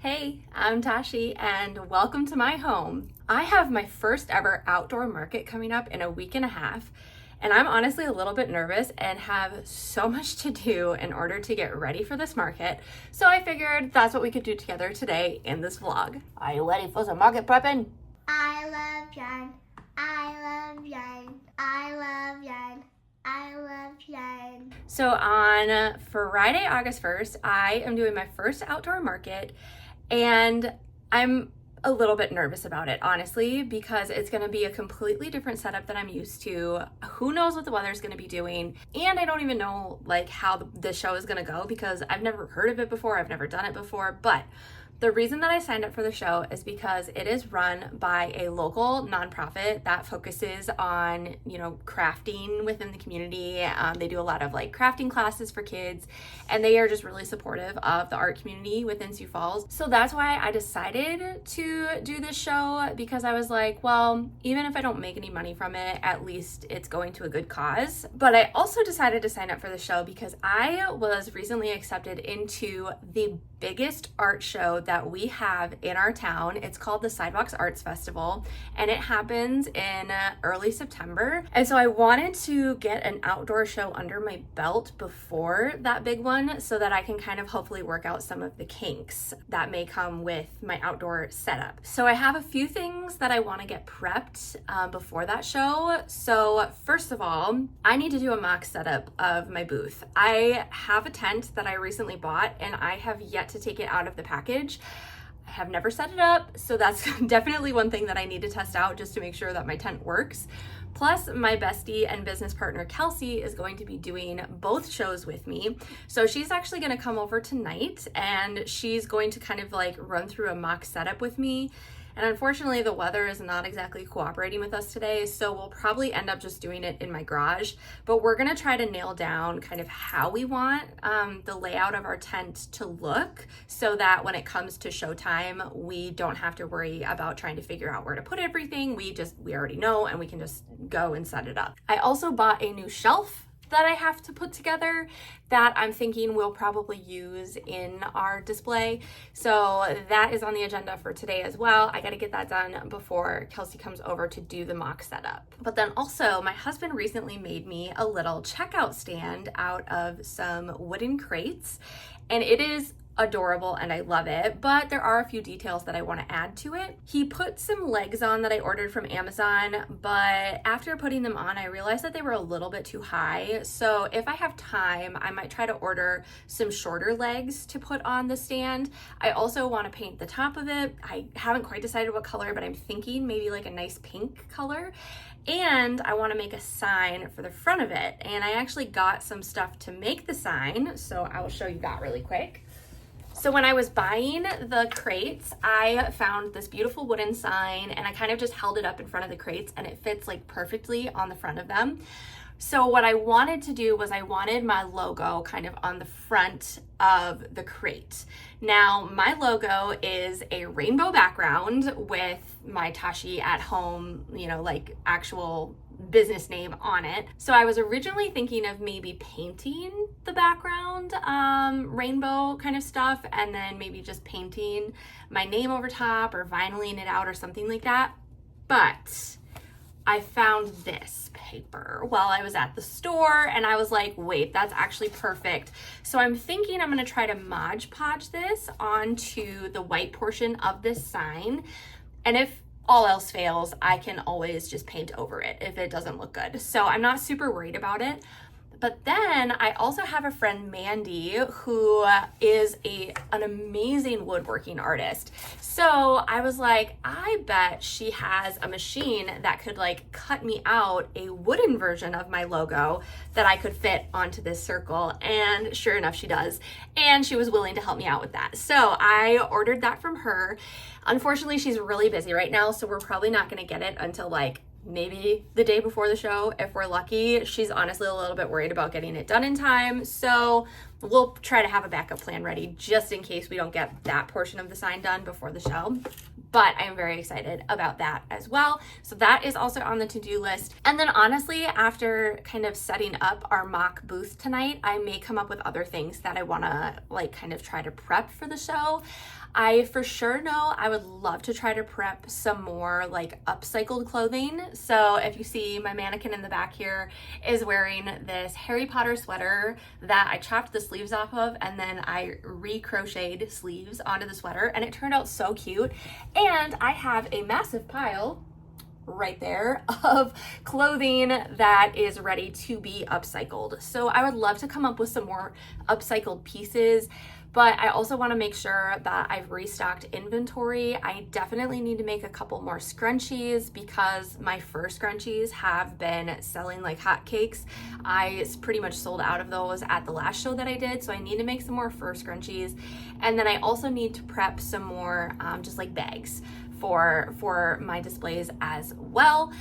Hey, I'm Tashi and welcome to my home. I have my first ever outdoor market coming up in a week and a half, and I'm honestly a little bit nervous and have so much to do in order to get ready for this market. So I figured that's what we could do together today in this vlog. Are you ready for some market prepping? I love yarn. I love yarn. I love yarn. I love yarn. So on Friday, August 1st, I am doing my first outdoor market, and I'm a little bit nervous about it, honestly, because it's going to be a completely different setup than I'm used to. Who knows what the weather's going to be doing, and I don't even know like how the show is going to go because I've never heard of it before. I've never done it before, but the reason that I signed up for the show is because it is run by a local nonprofit that focuses on, crafting within the community. They do a lot of like crafting classes for kids, and they are just really supportive of the art community within Sioux Falls. So that's why I decided to do this show, because I was like, well, even if I don't make any money from it, at least it's going to a good cause. But I also decided to sign up for the show because I was recently accepted into the biggest art show that we have in our town. It's called the Sidewalks Arts Festival, and it happens in early September. And so I wanted to get an outdoor show under my belt before that big one so that I can kind of hopefully work out some of the kinks that may come with my outdoor setup. So I have a few things that I want to get prepped before that show. So first of all, I need to do a mock setup of my booth. I have a tent that I recently bought, and I have yet to take it out of the package. I have never set it up, so that's definitely one thing that I need to test out just to make sure that my tent works. Plus, my bestie and business partner Kelsey is going to be doing both shows with me. So she's actually going to come over tonight, and she's going to kind of like run through a mock setup with me. And unfortunately, the weather is not exactly cooperating with us today, so we'll probably end up just doing it in my garage. But we're gonna try to nail down kind of how we want the layout of our tent to look, so that when it comes to showtime, we don't have to worry about trying to figure out where to put everything. We already know, and we can just go and set it up. I also bought a new shelf that I have to put together that I'm thinking we'll probably use in our display. So that is on the agenda for today as well. I gotta get that done before Kelsey comes over to do the mock setup. But then also, my husband recently made me a little checkout stand out of some wooden crates, and it is adorable and I love it, but there are a few details that I want to add to it. He put some legs on that I ordered from Amazon, but after putting them on, I realized that they were a little bit too high. So if I have time, I might try to order some shorter legs to put on the stand. I also want to paint the top of it. I haven't quite decided what color, but I'm thinking maybe like a nice pink color. And I want to make a sign for the front of it. And I actually got some stuff to make the sign, so I will show you that really quick. So when I was buying the crates, I found this beautiful wooden sign, and I kind of just held it up in front of the crates, and it fits like perfectly on the front of them. So what I wanted to do was I wanted my logo kind of on the front of the crate. Now, my logo is a rainbow background with my Tashi at home, like actual business name on it. So I was originally thinking of maybe painting the background rainbow kind of stuff, and then maybe just painting my name over top or vinyling it out or something like that. But I found this paper while I was at the store, and I was like, wait, that's actually perfect. So I'm thinking I'm gonna try to Mod Podge this onto the white portion of this sign, and if all else fails, I can always just paint over it if it doesn't look good. So I'm not super worried about it. But then I also have a friend, Mandy, who is an amazing woodworking artist. So I was like, I bet she has a machine that could like cut me out a wooden version of my logo that I could fit onto this circle. And sure enough, she does. And she was willing to help me out with that. So I ordered that from her. Unfortunately, she's really busy right now, so we're probably not gonna get it until like maybe the day before the show if we're lucky. She's honestly a little bit worried about getting it done in time, so we'll try to have a backup plan ready just in case we don't get that portion of the sign done before the show. But I am very excited about that as well. So that is also on the to-do list. And then honestly, after kind of setting up our mock booth tonight, I may come up with other things that I wanna like kind of try to prep for the show. I for sure know I would love to try to prep some more like upcycled clothing. So if you see my mannequin in the back here is wearing this Harry Potter sweater that I chopped the sleeves off of and then I recrocheted sleeves onto the sweater, and it turned out so cute. And I have a massive pile right there of clothing that is ready to be upcycled. So I would love to come up with some more upcycled pieces, but I also want to make sure that I've restocked inventory. I definitely need to make a couple more scrunchies because my fur scrunchies have been selling like hotcakes. I pretty much sold out of those at the last show that I did, so I need to make some more fur scrunchies. And then I also need to prep some more just like bags for my displays as well.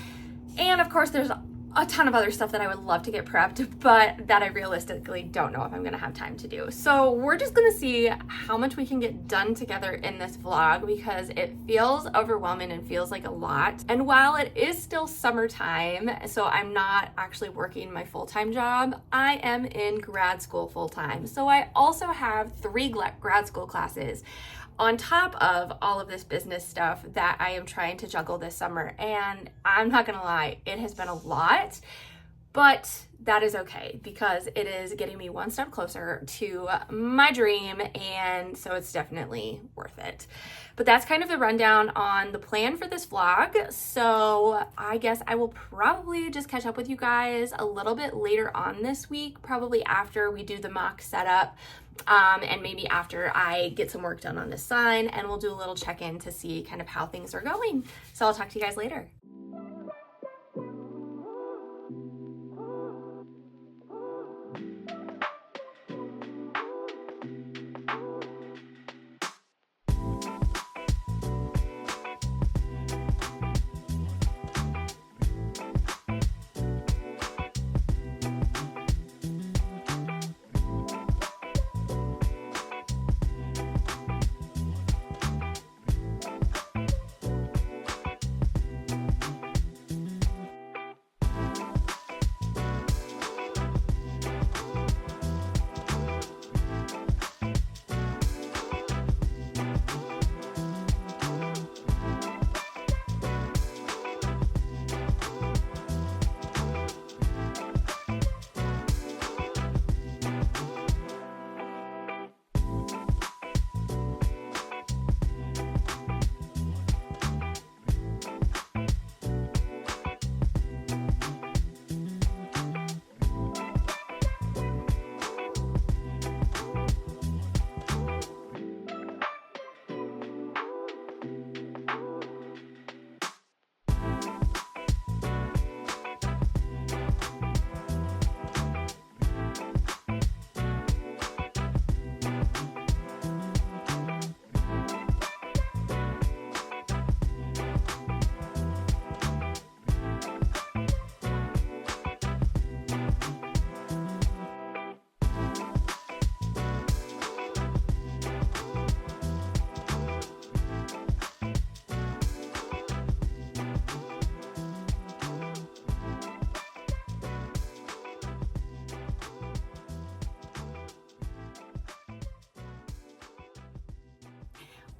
And of course there's a ton of other stuff that I would love to get prepped, but that I realistically don't know if I'm gonna have time to do. So we're just gonna see how much we can get done together in this vlog because it feels overwhelming and feels like a lot. And while it is still summertime, so I'm not actually working my full-time job, I am in grad school full-time. So I also have 3 grad school classes on top of all of this business stuff that I am trying to juggle this summer. And I'm not gonna lie, it has been a lot, but that is okay because it is getting me one step closer to my dream, and so it's definitely worth it. But that's kind of the rundown on the plan for this vlog. So I guess I will probably just catch up with you guys a little bit later on this week, probably after we do the mock setup. And maybe after I get some work done on this sign, and we'll do a little check-in to see kind of how things are going. So I'll talk to you guys later.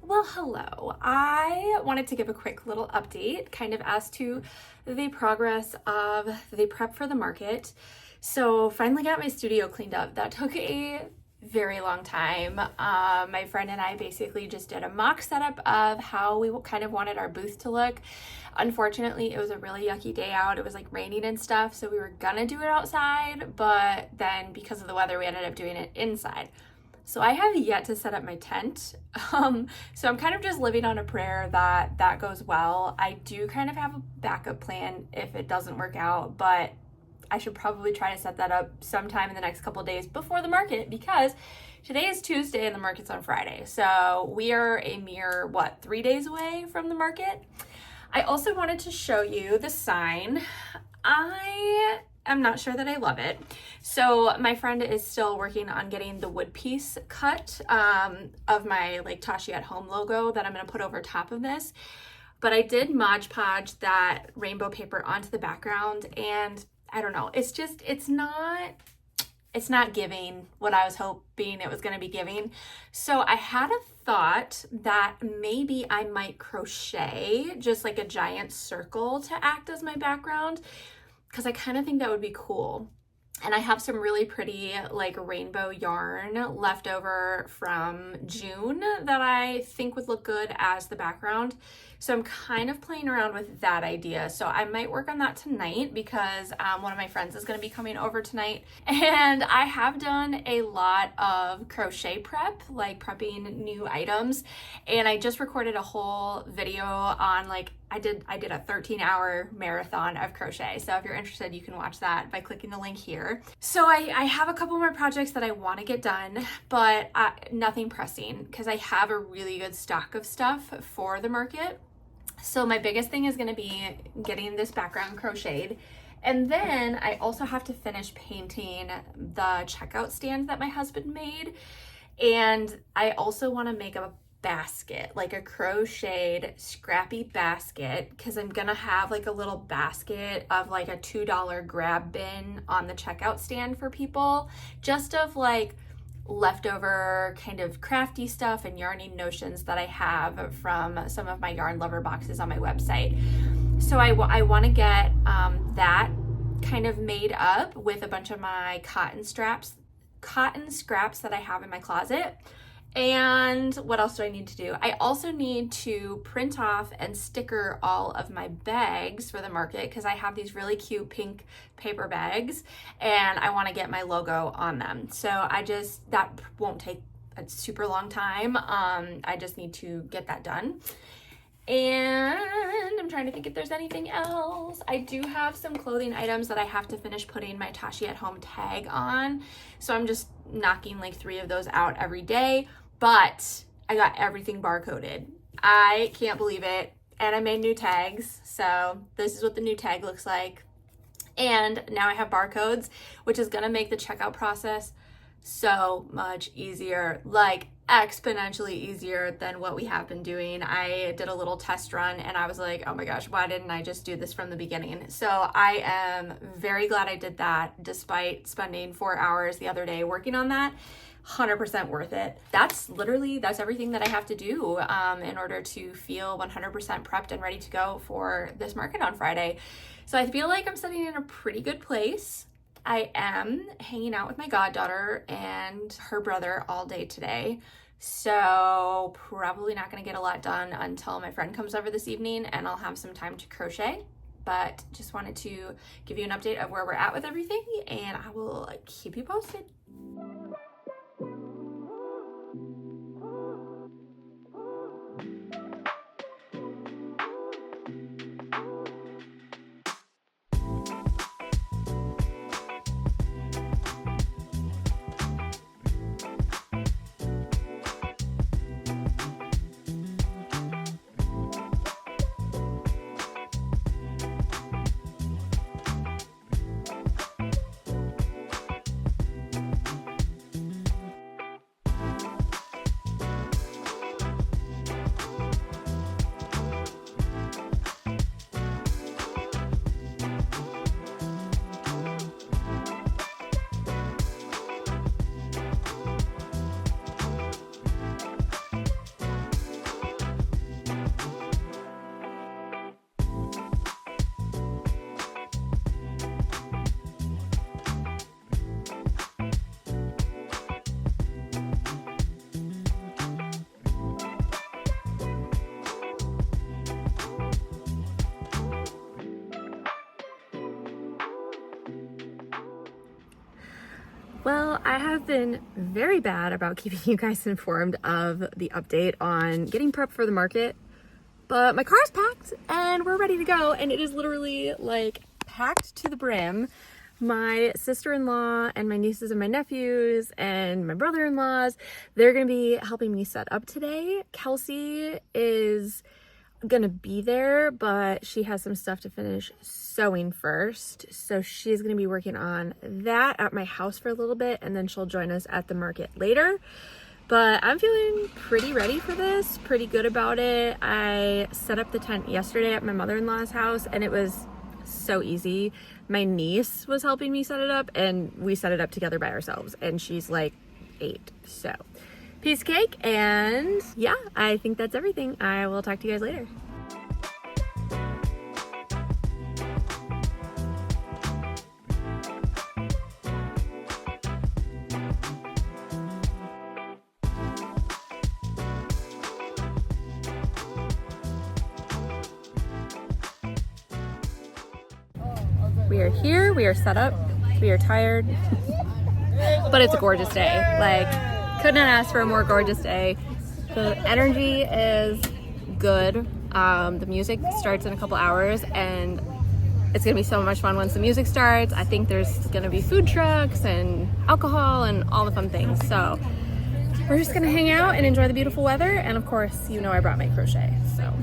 Well, hello. I wanted to give a quick little update kind of as to the progress of the prep for the market. So finally got my studio cleaned up. That took a very long time. My friend and I basically just did a mock setup of how we kind of wanted our booth to look. Unfortunately, it was a really yucky day out. It was like raining and stuff, so we were gonna do it outside, but then because of the weather, we ended up doing it inside. So I have yet to set up my tent. So I'm kind of just living on a prayer that that goes well. I do kind of have a backup plan if it doesn't work out, but I should probably try to set that up sometime in the next couple of days before the market, because today is Tuesday and the market's on Friday. So we are a mere, 3 days away from the market. I also wanted to show you the sign. I'm not sure that I love it. So my friend is still working on getting the wood piece cut of my like Tashi at home logo that I'm gonna put over top of this. But I did Mod Podge that rainbow paper onto the background, and I don't know, it's not it's not giving what I was hoping it was going to be giving. So I had a thought that maybe I might crochet just like a giant circle to act as my background, because I kind of think that would be cool. And I have some really pretty like rainbow yarn left over from June that I think would look good as the background. So I'm kind of playing around with that idea. So I might work on that tonight because one of my friends is going to be coming over tonight. And I have done a lot of crochet prep, like prepping new items. And I just recorded a whole video on like, I did a 13-hour marathon of crochet. So if you're interested, you can watch that by clicking the link here. So I have a couple more projects that I want to get done, but nothing pressing because I have a really good stock of stuff for the market. So my biggest thing is going to be getting this background crocheted. And then I also have to finish painting the checkout stand that my husband made. And I also want to make a basket, like a crocheted scrappy basket, because I'm gonna have like a little basket of like a $2 grab bin on the checkout stand for people, just of like leftover kind of crafty stuff and yarning notions that I have from some of my yarn lover boxes on my website. So I want to get that kind of made up with a bunch of my cotton scraps that I have in my closet. And what else do I need to do? I also need to print off and sticker all of my bags for the market because I have these really cute pink paper bags and I want to get my logo on them. So that won't take a super long time. I just need to get that done. And I'm trying to think if there's anything else. I do have some clothing items that I have to finish putting my Tashi at home tag on. So I'm just knocking like 3 of those out every day. But I got everything barcoded. I can't believe it. And I made new tags. So this is what the new tag looks like. And now I have barcodes, which is going to make the checkout process so much easier, like exponentially easier than what we have been doing. I did a little test run and I was like, oh my gosh, why didn't I just do this from the beginning? So I am very glad I did that despite spending 4 hours the other day working on that. 100% worth it. That's everything that I have to do in order to feel 100% prepped and ready to go for this market on Friday. So I feel like I'm sitting in a pretty good place. I am hanging out with my goddaughter and her brother all day today. So probably not going to get a lot done until my friend comes over this evening and I'll have some time to crochet. But just wanted to give you an update of where we're at with everything and I will keep you posted. Well, I have been very bad about keeping you guys informed of the update on getting prepped for the market, but my car's packed and we're ready to go, and it is literally like packed to the brim. My sister-in-law and my nieces and my nephews and my brother-in-laws, they're gonna be helping me set up today. Kelsey is gonna be there, but she has some stuff to finish sewing first, so she's gonna be working on that at my house for a little bit, and then she'll join us at the market later. But I'm feeling pretty ready for this, pretty good about it. I set up the tent yesterday at my mother-in-law's house and it was so easy. My niece was helping me set it up, and we set it up together by ourselves, and she's like 8. So piece of cake, and yeah, I think that's everything. I will talk to you guys later. We are here, we are set up, we are tired, but it's a gorgeous day. Like, couldn't ask for a more gorgeous day. The energy is good. The music starts in a couple hours, and it's gonna be so much fun once the music starts. I think there's gonna be food trucks and alcohol and all the fun things. So we're just gonna hang out and enjoy the beautiful weather. And of course, you know I brought my crochet. So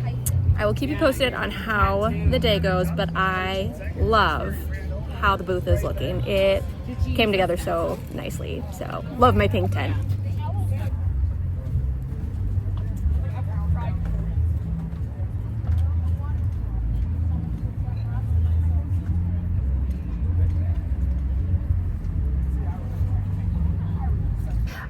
I will keep you posted on how the day goes, but I love how the booth is looking. It came together so nicely. So love my pink tent.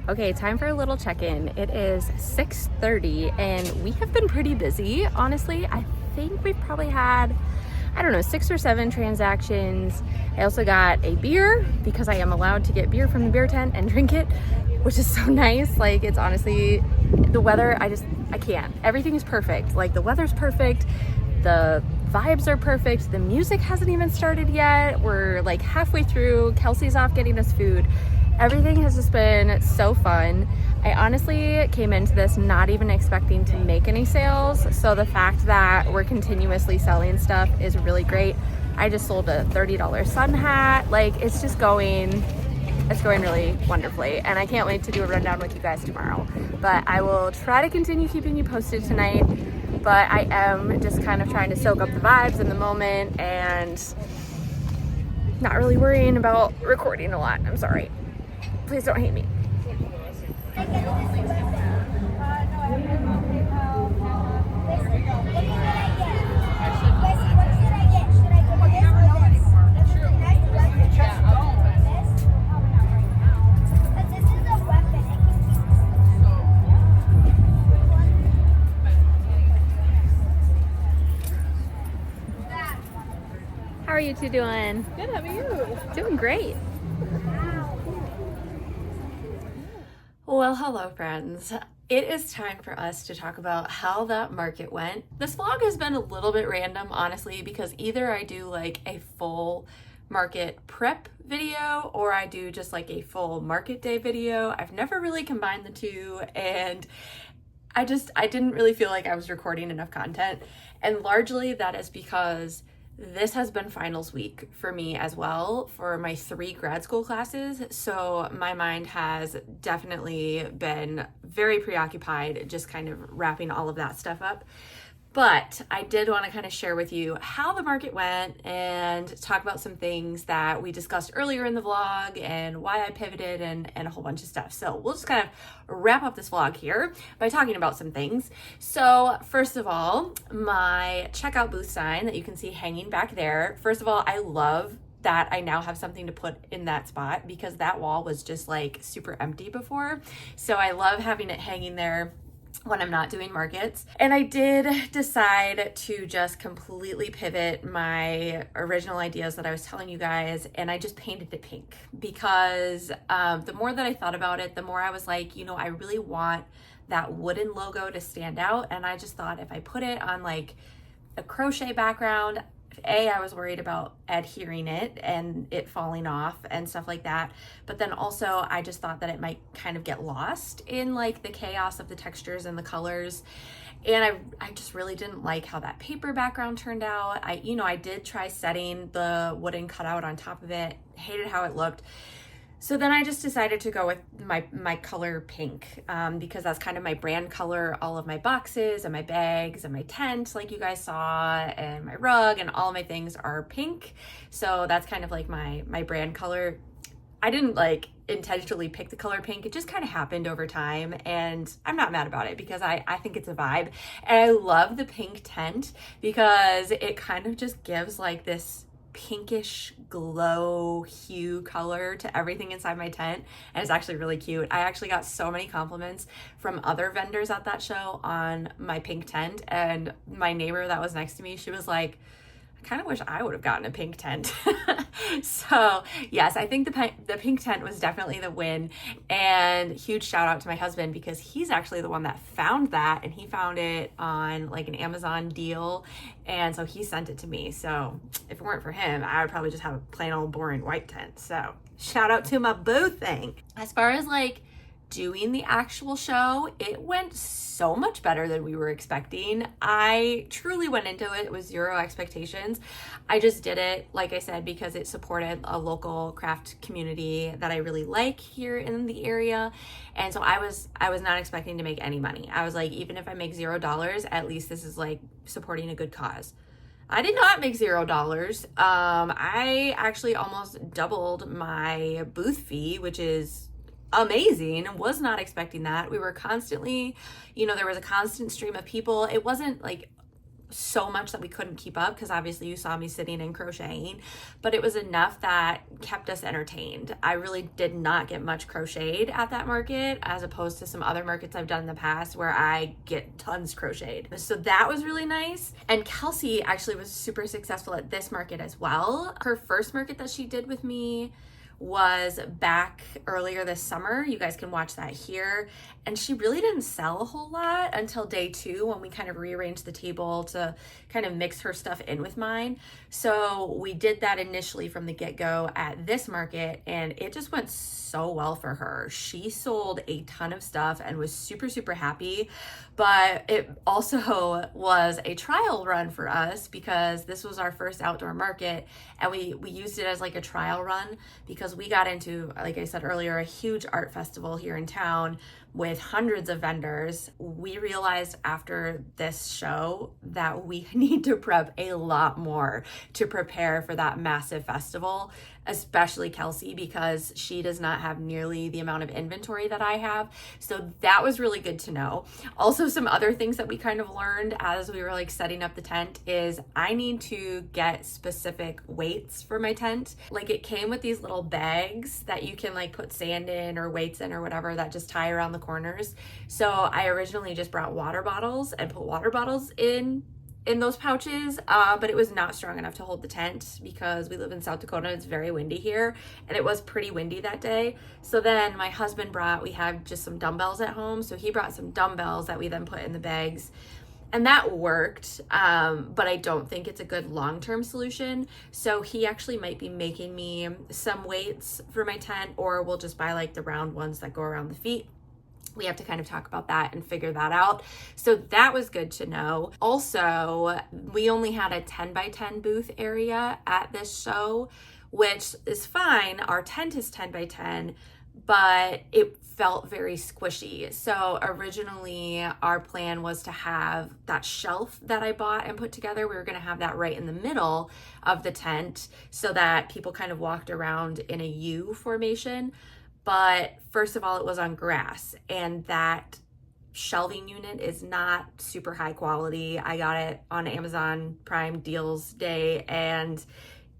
Okay, time for a little check-in. It is 6:30 and we have been pretty busy. Honestly, I think we've probably had, I don't know, 6 or 7 transactions. I also got a beer because I am allowed to get beer from the beer tent and drink it, which is so nice. Like, it's honestly, the weather, I can't. Everything is perfect. Like, the weather's perfect. The vibes are perfect. The music hasn't even started yet. We're like halfway through. Kelsey's off getting us food. Everything has just been so fun. I honestly came into this not even expecting to make any sales, so the fact that we're continuously selling stuff is really great. I just sold a $30 sun hat. Like, it's going really wonderfully, and I can't wait to do a rundown with you guys tomorrow. But I will try to continue keeping you posted tonight, but I am just kind of trying to soak up the vibes in the moment and not really worrying about recording a lot. I'm sorry. Please don't hate me. How are you two doing? Good, how are you? Doing great. Well, hello friends. It is time for us to talk about how that market went. This vlog has been a little bit random, honestly, because either I do like a full market prep video or I do just like a full market day video. I've never really combined the two, and I didn't really feel like I was recording enough content. And largely that is because this has been finals week for me as well for my 3 grad school classes. So my mind has definitely been very preoccupied just kind of wrapping all of that stuff up. But I did want to kind of share with you how the market went and talk about some things that we discussed earlier in the vlog and why I pivoted and a whole bunch of stuff. So we'll just kind of wrap up this vlog here by talking about some things. So first of all, my checkout booth sign that you can see hanging back there. First of all, I love that I now have something to put in that spot because that wall was just like super empty before. So I love having it hanging there when I'm not doing markets. And I did decide to just completely pivot my original ideas that I was telling you guys, and I just painted it pink because the more that I thought about it, the more I was like, you know, I really want that wooden logo to stand out. And I just thought if I put it on like a crochet background, I was worried about adhering it and it falling off and stuff like that. But then also I just thought that it might kind of get lost in like the chaos of the textures and the colors. And I just really didn't like how that paper background turned out. I did try setting the wooden cutout on top of it, hated how it looked. So then I just decided to go with my color pink because that's kind of my brand color. All of my boxes and my bags and my tent, like you guys saw, and my rug and all my things are pink. So that's kind of like my brand color. I didn't like intentionally pick the color pink. It just kind of happened over time, and I'm not mad about it because I think it's a vibe. And I love the pink tent because it kind of just gives like this pinkish glow hue color to everything inside my tent, and it's actually really cute. I actually got so many compliments from other vendors at that show on my pink tent, and my neighbor that was next to me, she was like, I kind of wish I would have gotten a pink tent. So yes, I think the pink tent was definitely the win, and huge shout out to my husband because he's actually the one that found that, and he found it on like an Amazon deal, and so he sent it to me. So if it weren't for him, I would probably just have a plain old boring white tent. So shout out to my boo thing. As far as like doing the actual show, it went so much better than we were expecting. I truly went into it with zero expectations. I just did it, like I said, because it supported a local craft community that I really like here in the area. And so I was not expecting to make any money. I was like, even if I make $0, at least this is like supporting a good cause. I did not make $0. I actually almost doubled my booth fee, which is amazing. Was not expecting that. We were constantly, there was a constant stream of people. It wasn't like so much that we couldn't keep up because obviously you saw me sitting and crocheting, but it was enough that kept us entertained. I really did not get much crocheted at that market as opposed to some other markets I've done in the past where I get tons crocheted. So that was really nice. And Kelsey actually was super successful at this market as well. Her first market that she did with me was back earlier this summer. You guys can watch that here. And she really didn't sell a whole lot until day 2 when we kind of rearranged the table to kind of mix her stuff in with mine. So we did that initially from the get-go at this market, and it just went so well for her. She sold a ton of stuff and was super, super happy. But it also was a trial run for us because this was our first outdoor market, and we used it as like a trial run because we got into, like I said earlier, a huge art festival here in town with hundreds of vendors. We realized after this show that we need to prep a lot more to prepare for that massive festival, especially Kelsey, because she does not have nearly the amount of inventory that I have. So that was really good to know. Also, some other things that we kind of learned as we were like setting up the tent is I need to get specific weights for my tent. Like it came with these little bags that you can like put sand in or weights in or whatever that just tie around the corners. So I originally just brought water bottles and put water bottles in those pouches, but it was not strong enough to hold the tent because we live in South Dakota. It's very windy here, and it was pretty windy that day. So then my husband we had just some dumbbells at home, so he brought some dumbbells that we then put in the bags, and that worked, but I don't think it's a good long-term solution. So he actually might be making me some weights for my tent, or we'll just buy like the round ones that go around the feet. We have to kind of talk about that and figure that out. So that was good to know. Also, we only had a 10 by 10 booth area at this show, which is fine. Our tent is 10 by 10, but it felt very squishy. So originally our plan was to have that shelf that I bought and put together. We were going to have that right in the middle of the tent so that people kind of walked around in a U formation. But first of all, it was on grass, and that shelving unit is not super high quality. I got it on Amazon Prime Deals Day, and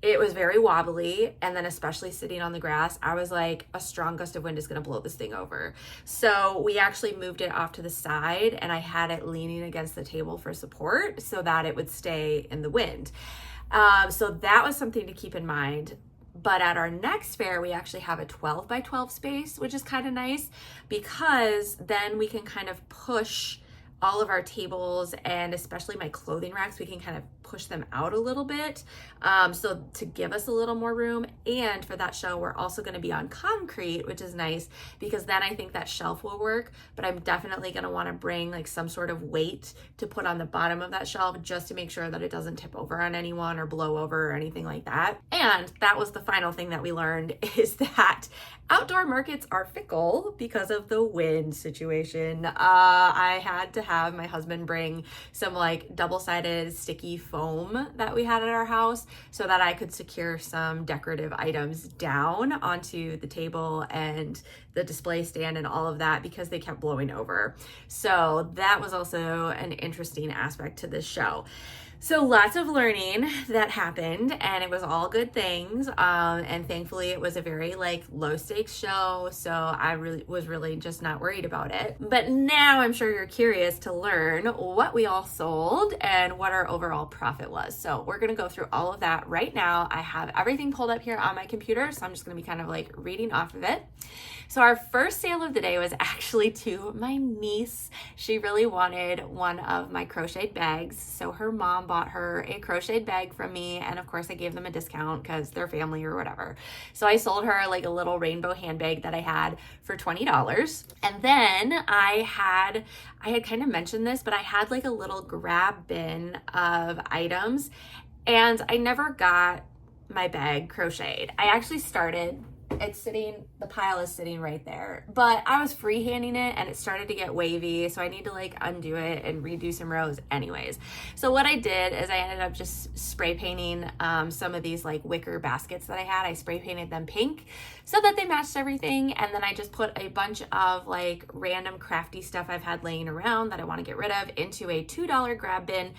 it was very wobbly. And then especially sitting on the grass, I was like, a strong gust of wind is going to blow this thing over. So we actually moved it off to the side, and I had it leaning against the table for support so that it would stay in the wind. So that was something to keep in mind. But at our next fair, we actually have a 12 by 12 space, which is kind of nice because then we can kind of push all of our tables and especially my clothing racks, we can kind of push them out a little bit. So to give us a little more room. And for that show, we're also going to be on concrete, which is nice because then I think that shelf will work, but I'm definitely going to want to bring like some sort of weight to put on the bottom of that shelf just to make sure that it doesn't tip over on anyone or blow over or anything like that. And that was the final thing that we learned is that outdoor markets are fickle because of the wind situation. I had to have my husband bring some like double-sided sticky foam that we had at our house so that I could secure some decorative items down onto the table and the display stand and all of that because they kept blowing over. So that was also an interesting aspect to this show. So lots of learning that happened, and it was all good things. And thankfully it was a very like low stakes show. So I was really just not worried about it. But now I'm sure you're curious to learn what we all sold and what our overall profit was. So we're going to go through all of that right now. I have everything pulled up here on my computer, so I'm just going to be kind of like reading off of it. So our first sale of the day was actually to my niece. She really wanted one of my crocheted bags. So her mom bought her a crocheted bag from me. And of course I gave them a discount because they're family or whatever. So I sold her like a little rainbow handbag that I had for $20. And then I had kind of mentioned this, but I had like a little grab bin of items and I never got my bag crocheted. I actually started. The pile is sitting right there, but I was freehanding it and it started to get wavy. So I need to like undo it and redo some rows anyways. So what I did is I ended up just spray painting some of these like wicker baskets that I had. I spray painted them pink so that they matched everything. And then I just put a bunch of like random crafty stuff I've had laying around that I want to get rid of into a $2 grab bin.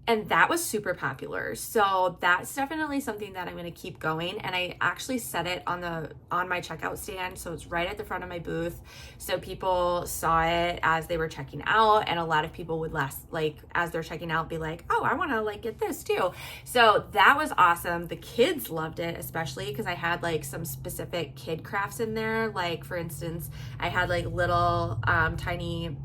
And that was super popular. So that's definitely something that I'm going to keep going. And I actually set it on my checkout stand. So it's right at the front of my booth. So people saw it as they were checking out. And a lot of people would as they're checking out, be like, oh, I want to like get this too. So that was awesome. The kids loved it, especially because I had like some specific kid crafts in there. Like for instance, I had like little tiny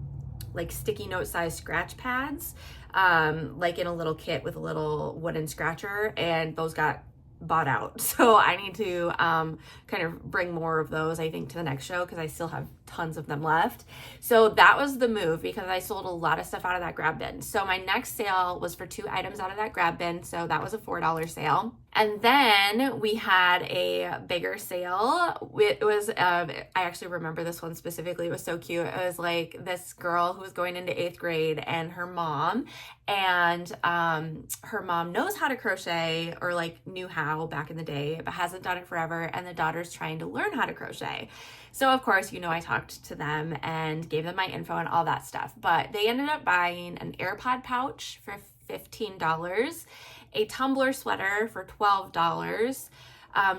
like sticky note size scratch pads, like in a little kit with a little wooden scratcher, and those got bought out. So I need to kind of bring more of those, I think, to the next show because I still have tons of them left. So that was the move because I sold a lot of stuff out of that grab bin. So my next sale was for 2 items out of that grab bin. So that was a $4 sale. And then we had a bigger sale. It was, I actually remember this one specifically. It was so cute. It was like this girl who was going into 8th grade and her mom, and her mom knows how to crochet, or like knew how back in the day, but hasn't done it forever. And the daughter's trying to learn how to crochet. So of course, I talked to them and gave them my info and all that stuff, but they ended up buying an AirPod pouch for $15, a tumbler sweater for $12, a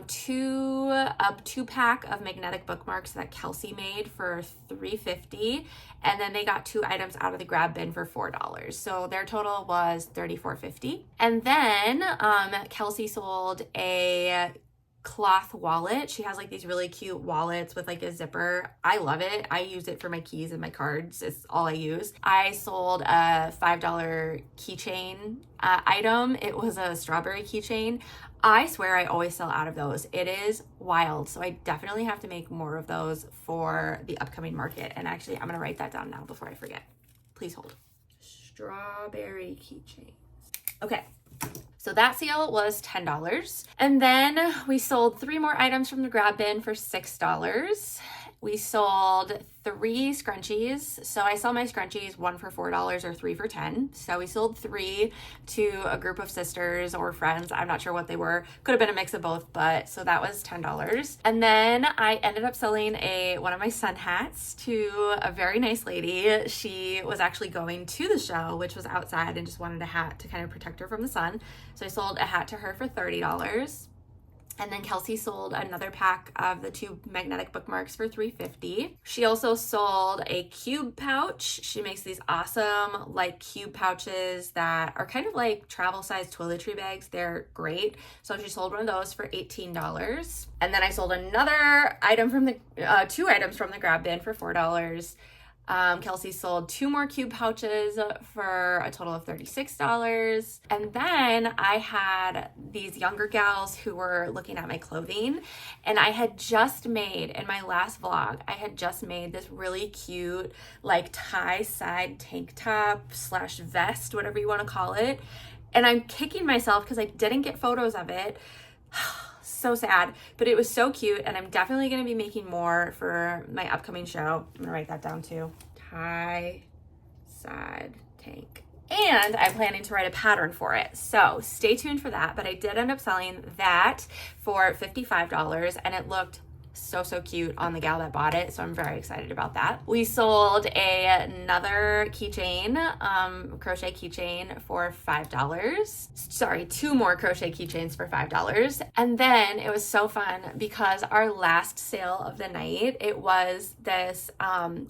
2-pack of magnetic bookmarks that Kelsey made for $3.50, and then they got 2 items out of the grab bin for $4. So their total was $34.50. And then Kelsey sold a cloth wallet. She has like these really cute wallets with like a zipper. I love it. I use it for my keys and my cards. It's all I use. I sold a $5 keychain item. It was a strawberry keychain. I swear I always sell out of those. It is wild. So I definitely have to make more of those for the upcoming market. And actually, I'm going to write that down now before I forget. Please hold. Strawberry keychains. Okay. So that sale was $10. And then we sold 3 more items from the grab bin for $6. We sold 3 scrunchies. So I sell my scrunchies 1 for $4 or 3 for $10. So we sold 3 to a group of sisters or friends. I'm not sure what they were. Could have been a mix of both, but so that was $10. And then I ended up selling one of my sun hats to a very nice lady. She was actually going to the show, which was outside, and just wanted a hat to kind of protect her from the sun. So I sold a hat to her for $30. And then Kelsey sold another pack of the 2 magnetic bookmarks for $3.50. She also sold a cube pouch. She makes these awesome like cube pouches that are kind of like travel size toiletry bags. They're great. So she sold one of those for $18. And then I sold another item from the 2 items from the grab bin for $4. Kelsey sold 2 more cube pouches for a total of $36. And then I had these younger gals who were looking at my clothing, and I had just made, in my last vlog, I had just made this really cute like tie side tank top / vest, whatever you want to call it. And I'm kicking myself because I didn't get photos of it. So sad, but it was so cute, and I'm definitely going to be making more for my upcoming show. I'm going to write that down too. Tie side tank. And I'm planning to write a pattern for it. So stay tuned for that. But I did end up selling that for $55, and it looked so cute on the gal that bought it, so I'm very excited about that. We sold another keychain, crochet keychain for $5. Sorry, 2 more crochet keychains for $5. And then it was so fun because our last sale of the night, it was this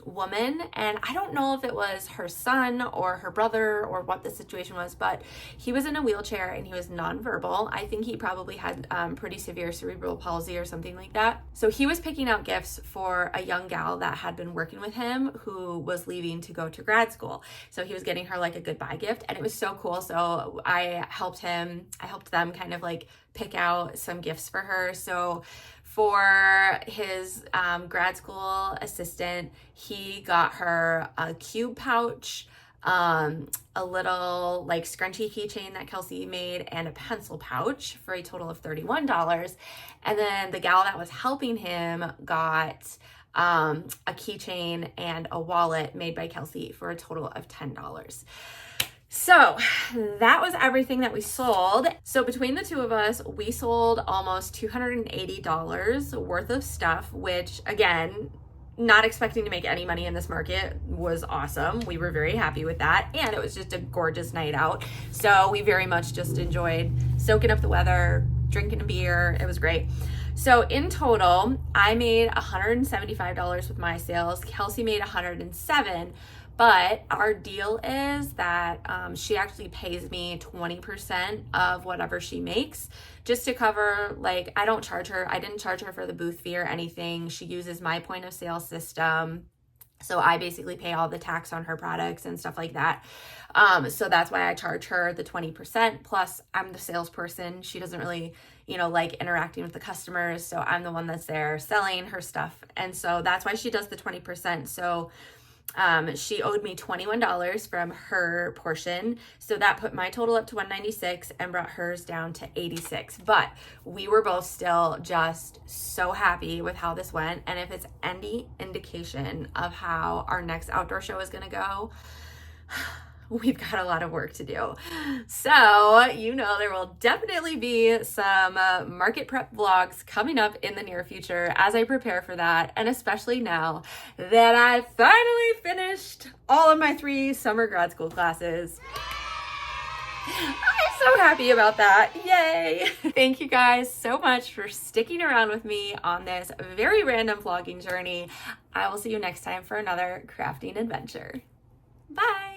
woman, and I don't know if it was her son or her brother or what the situation was, but he was in a wheelchair and he was nonverbal. I think he probably had pretty severe cerebral palsy or something like that. So he was picking out gifts for a young gal that had been working with him who was leaving to go to grad school. So he was getting her like a goodbye gift, and it was so cool. So I helped them kind of like pick out some gifts for her. So for his grad school assistant, he got her a cube pouch, a little like scrunchy keychain that Kelsey made, and a pencil pouch for a total of $31. And then the gal that was helping him got a keychain and a wallet made by Kelsey for a total of $10. So that was everything that we sold. So between the two of us, we sold almost $280 worth of stuff, which again, not expecting to make any money in this market was awesome. We were very happy with that. And it was just a gorgeous night out. So we very much just enjoyed soaking up the weather, drinking a beer. It was great. So in total, I made $175 with my sales. Kelsey made $107. But our deal is that she actually pays me 20% of whatever she makes just to cover, like, I didn't charge her for the booth fee or anything. She uses my point of sale system. So I basically pay all the tax on her products and stuff like that. So that's why I charge her the 20%. Plus I'm the salesperson. She doesn't really, like interacting with the customers. So I'm the one that's there selling her stuff. And so that's why she does the 20%. So she owed me $21 from her portion. So that put my total up to $196 and brought hers down to $86. But we were both still just so happy with how this went. And if it's any indication of how our next outdoor show is going to go, we've got a lot of work to do. So, there will definitely be some market prep vlogs coming up in the near future as I prepare for that. And especially now that I finally finished all of my 3 summer grad school classes. I'm so happy about that. Yay. Thank you guys so much for sticking around with me on this very random vlogging journey. I will see you next time for another crafting adventure. Bye.